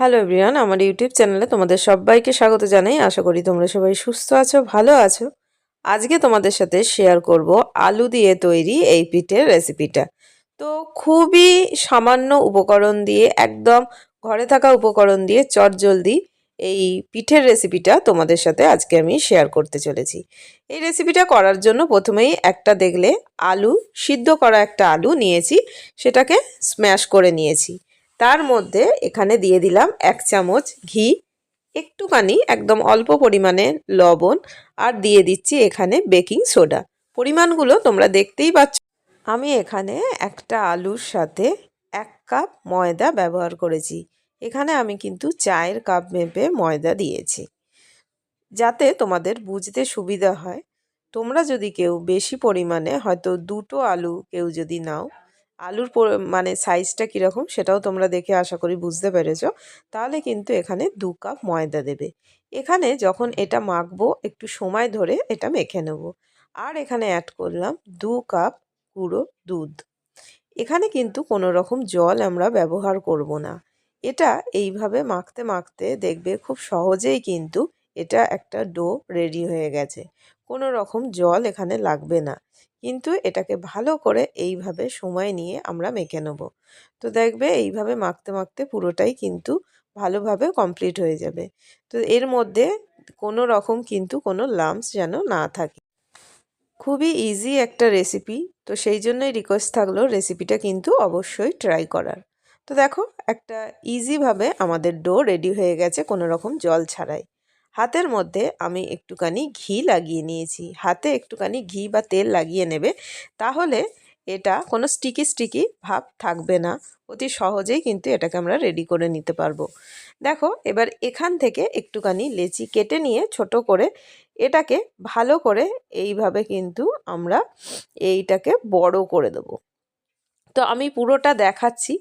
Hello everyone, আমার YouTube চ্যানেলে তোমাদের সবাইকে স্বাগত জানাই। আশা করি তোমরা সবাই সুস্থ আছো, ভালো আছো। আজকে তোমাদের সাথে শেয়ার করব আলু দিয়ে তৈরি এই পিঠের রেসিপিটা। তো খুবই সামান্য উপকরণ দিয়ে, একদম ঘরে থাকা উপকরণ দিয়ে চটজলদি এই পিঠের রেসিপিটা তোমাদের সাথে আজকে আমি শেয়ার করতে চলেছি। এই রেসিপিটা করার জন্য প্রথমেই একটা দেখলে আলু, সিদ্ধ করা একটা আলু নিয়েছি, সেটাকে স্ম্যাশ করে নিয়েছি। তার মধ্যে এখানে দিয়ে দিলাম 1 চামচ ঘি, একটুখানি একদম অল্প পরিমাণে লবণ, আর দিয়ে দিচ্ছি এখানে বেকিং সোডা। পরিমাণগুলো তোমরা দেখতেই পাচ্ছ। আমি এখানে একটা আলুর সাথে 1 কাপ ময়দা ব্যবহার করেছি। এখানে আমি কিন্তু চায়ের কাপ মেপে ময়দা দিয়েছি, যাতে তোমাদের বুঝতে সুবিধা হয়। তোমরা যদি কেউ বেশি পরিমাণে, হয়তো 2টো আলু কেউ যদি নাও, আলুর মানে সাইজটা কীরকম সেটাও তোমরা দেখে আশা করি বুঝতে পেরেছো। তাহলে কিন্তু এখানে 2 কাপ ময়দা দেবে। এখানে যখন এটা মাখবো একটু সময় ধরে এটা মেখে নেব। আর এখানে অ্যাড করলাম 2 কাপ গুঁড়ো দুধ। এখানে কিন্তু কোনো রকম জল আমরা ব্যবহার করব না। এটা এইভাবে মাখতে মাখতে দেখবে খুব সহজেই কিন্তু এটা একটা ডো রেডি হয়ে গেছে। কোনো রকম জল এখানে লাগবে না, কিন্তু এটাকে ভালো করে এইভাবে সময় নিয়ে আমরা মেখে নেব। তো দেখবে এইভাবে মাখতে মাখতে পুরোটাই কিন্তু ভালোভাবে কমপ্লিট হয়ে যাবে। তো এর মধ্যে কোনো রকম কিন্তু কোনো লাম্পস যেন না থাকে। খুবই ইজি একটা রেসিপি, তো সেই জন্যই রিকোয়েস্ট থাকলো রেসিপিটা কিন্তু অবশ্যই ট্রাই করার। তো দেখো, একটা ইজিভাবে আমাদের ডো রেডি হয়ে গেছে কোনো রকম জল ছাড়াই। হাতের মধ্যে আমি একটুখানি ঘি লাগিয়ে নিয়েছি। হাতে একটুখানি ঘি বা তেল লাগিয়ে নেবে, তাহলে এটা কোনো স্টিকি স্টিকি ভাব থাকবে না। অতি সহজেই কিন্তু এটাকে আমরা রেডি করে নিতে পারবো। দেখো, এবার এখান থেকে একটুখানি লেচি কেটে নিয়ে ছোট করে এটাকে ভালো করে এইভাবে কিন্তু আমরা এইটাকে বড় করে দেব। তো আমি পুরোটা দেখাচ্ছি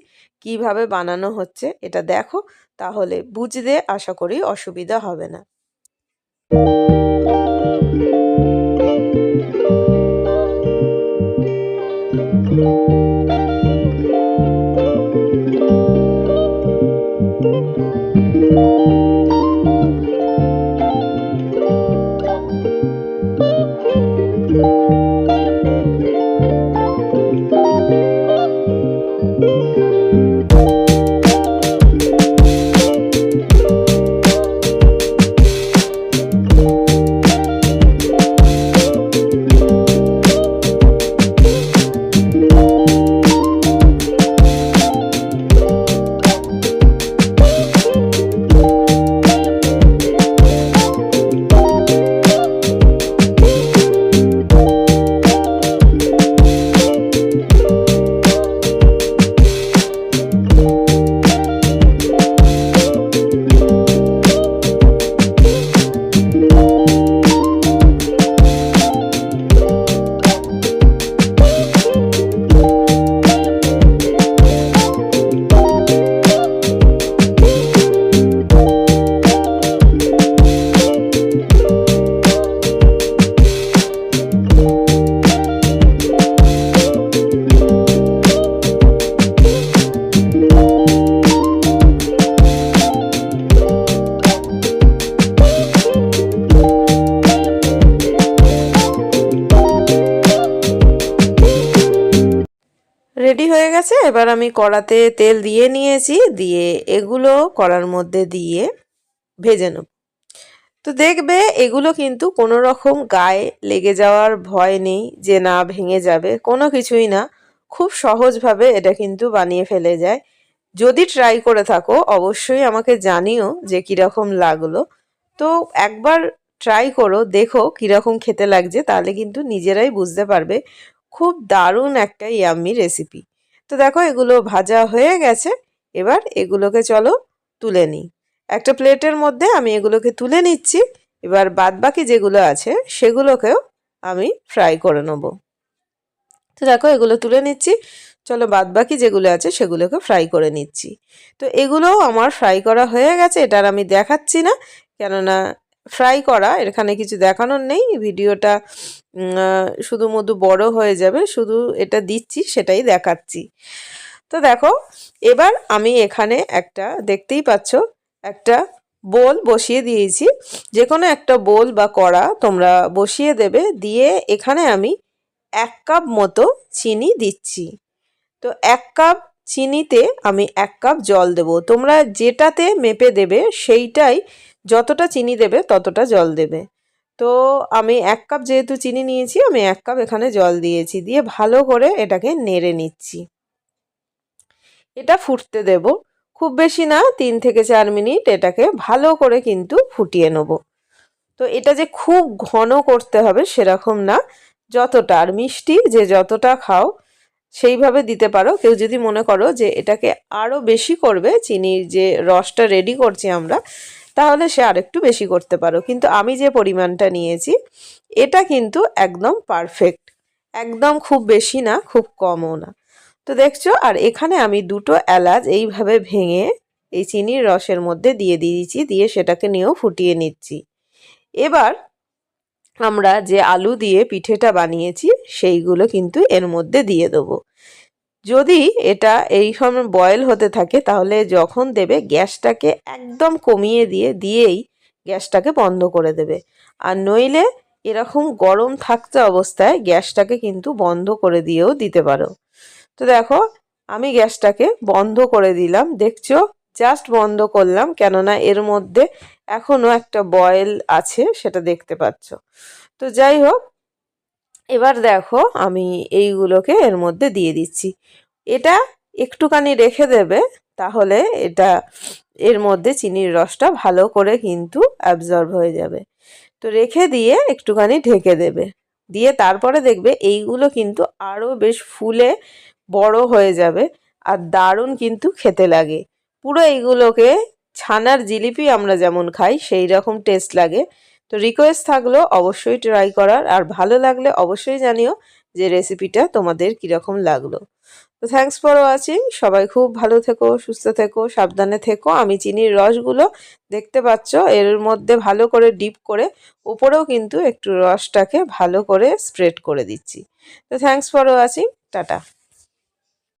কিভাবে বানানো হচ্ছে, এটা দেখো, তাহলে বুঝতে আশা করি অসুবিধা হবে না। রেডি হয়ে গেছে। এবার আমি কড়াতে তেল দিয়ে নিয়েছি, দিয়ে এগুলো কড়ার মধ্যে দিয়ে ভেজে নেব। তো দেখবে এগুলো কিন্তু কোনো রকম গায়ে লেগে যাওয়ার ভয় নেই, যে না ভেঙে যাবে, কোনো কিছুই না। খুব সহজভাবে এটা কিন্তু বানিয়ে ফেলে যায়। যদি ট্রাই করে থাকো অবশ্যই আমাকে জানিও যে কীরকম লাগলো। তো একবার ট্রাই করো, দেখো কীরকম খেতে লাগছে, তাহলে কিন্তু নিজেরাই বুঝতে পারবে। খুব দারুণ একটা ইয়াম্মি রেসিপি। তো দেখো, এগুলো ভাজা হয়ে গেছে। এবার এগুলোকে চলো তুলে নিই। একটা প্লেটের মধ্যে আমি এগুলোকে তুলে নিচ্ছি। এবার বাদবাকি যেগুলো আছে সেগুলোকেও আমি ফ্রাই করে নেব। তো দেখো, এগুলো তুলে নিচ্ছি। চলো বাদবাকি যেগুলো আছে সেগুলোকে ফ্রাই করে নিচ্ছি। তো এগুলোও আমার ফ্রাই করা হয়ে গেছে। এটার আমি দেখাচ্ছি না, কেননা ফ্রাই করা এখানে কিছু দেখানোর নেই। ভিডিওটা শুধু মধু বড় হয়ে যাবে, শুধু এটা দিচ্ছি সেটাই দেখাচ্ছি। তো দেখো এবার আমি এখানে একটা দেখতেই পাচ্ছ একটা বোল বসিয়ে দিয়েছি। যে কোনো একটা বোল বা কড়া তোমরা বসিয়ে দেবে, দিয়ে এখানে আমি 1 কাপ মতো চিনি দিচ্ছি। তো 1 কাপ চিনিতে আমি 1 কাপ জল দেব। তোমরা যেটাতে মেপে দেবে সেইটাই, যতটা চিনি দেবে ততটা জল দেবে। তো আমি 1 কাপ যেহেতু চিনি নিয়েছি, আমি 1 কাপ এখানে জল দিয়েছি, দিয়ে ভালো করে এটাকে নেড়ে নিচ্ছি। এটা ফুটতে দেব, খুব বেশি না, 3 থেকে 4 মিনিট এটাকে ভালো করে কিন্তু ফুটিয়ে নেব। তো এটা যে খুব ঘন করতে হবে সেরকম না, যতটা, আর মিষ্টি যে যতটা খাও সেইভাবে দিতে পারো। কেউ যদি মনে করো যে এটাকে আরও বেশি করবে, চিনির যে রসটা রেডি করছি আমরা, তাহলে সে আরেকটু বেশি করতে পারো, কিন্তু আমি যে পরিমাণটা নিয়েছি এটা কিন্তু একদম পারফেক্ট, একদম খুব বেশি না খুব কমও না। তো দেখছো, আর এখানে আমি 2টো এলাচ এইভাবে ভেঙে এই চিনির রসের মধ্যে দিয়ে দিয়েছি, দিয়ে সেটাকে নিয়েও ফুটিয়ে নিচ্ছি। এবার আমরা যে আলু দিয়ে পিঠেটা বানিয়েছি সেইগুলো কিন্তু এর মধ্যে দিয়ে দেবো। যদি এটা এই সময় বয়েল হতে থাকে তাহলে যখন দেবে গ্যাসটাকে একদম কমিয়ে দিয়েই গ্যাসটাকে বন্ধ করে দেবে, আর নইলে এরকম গরম থাকতে অবস্থায় গ্যাসটাকে কিন্তু বন্ধ করে দিয়েও দিতে পারো। তো দেখো আমি গ্যাসটাকে বন্ধ করে দিলাম, দেখছো জাস্ট বন্ধ করলাম, কেননা এর মধ্যে এখনো একটা বয়েল আছে সেটা দেখতে পাচ্ছ। তো যাই হোক, এবার দেখো আমি এইগুলোকে এর মধ্যে দিয়ে দিচ্ছি। এটা একটুখানি রেখে দেবে, তাহলে এটা এর মধ্যে চিনির রসটা ভালো করে কিন্তু অ্যাবজর্ব হয়ে যাবে। তো রেখে দিয়ে একটুখানি ঢেকে দেবে, দিয়ে তারপরে দেখবে এইগুলো কিন্তু আরও বেশ ফুলে বড় হয়ে যাবে, আর দারুণ কিন্তু খেতে লাগে। পুরো এইগুলোকে ছানার জিলিপি আমরা যেমন খাই সেই রকম টেস্ট লাগে। তো রিকোয়েস্ট থাকলো অবশ্যই ট্রাই করার, আর ভালো লাগলে অবশ্যই জানিও যে রেসিপিটা তোমাদের কীরকম লাগলো। তো থ্যাঙ্কস ফর ওয়াচিং। সবাই খুব ভালো থেকো, সুস্থ থেকো, সাবধানে থেকো। আমি চিনির রসগুলো দেখতে পাচ্ছ এর মধ্যে ভালো করে ডিপ করে ওপরেও কিন্তু একটু রসটাকে ভালো করে স্প্রেড করে দিচ্ছি। তো থ্যাঙ্কস ফর ওয়াচিং, টাটা।